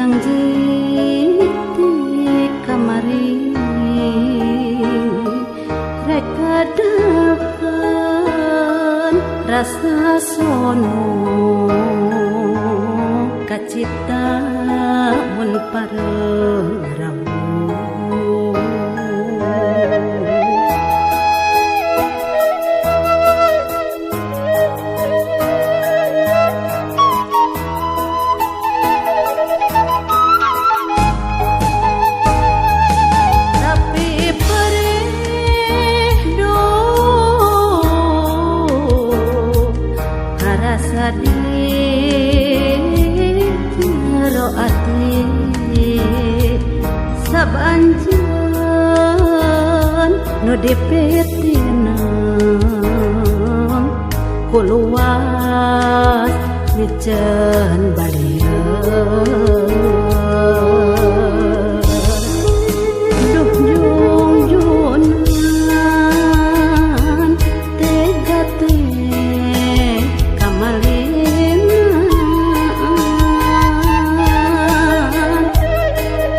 janji ti kamari reka dapan rasa sono kacipta mun pareng sabanjan no depetina kuluas nican balia duh jung junan tega te kamalina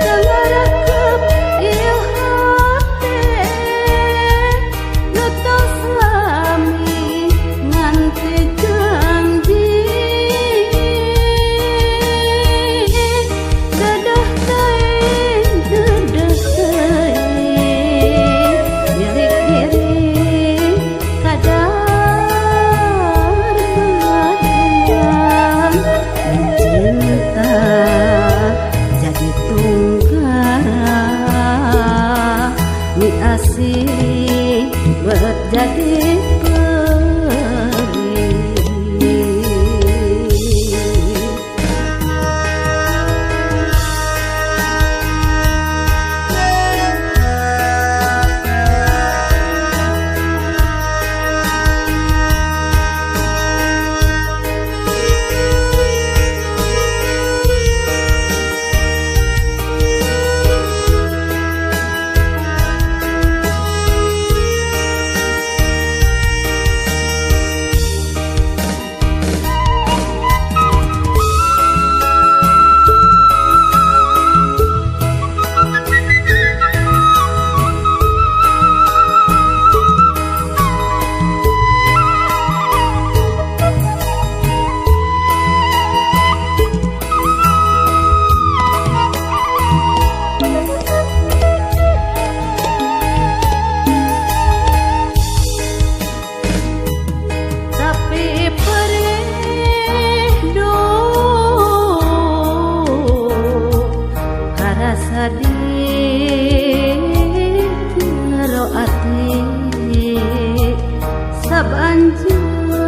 tangarakep ieu hate nu tos lami ngan teu janji dadah teuing milik diri kadar badan cinta jadi tunggara mi asih berjadi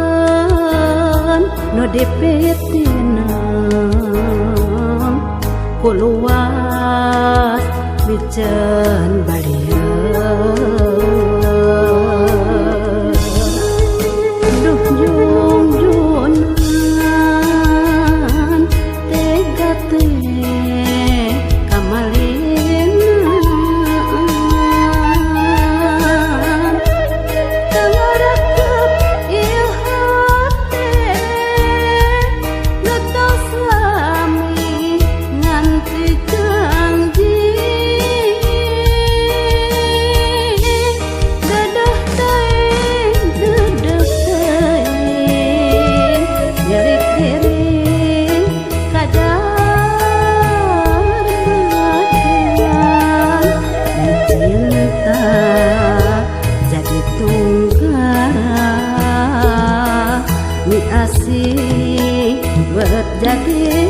sabanjan no depetina kuluas mican balia duh jung junan tega te jadi tunggara mi asih berjadi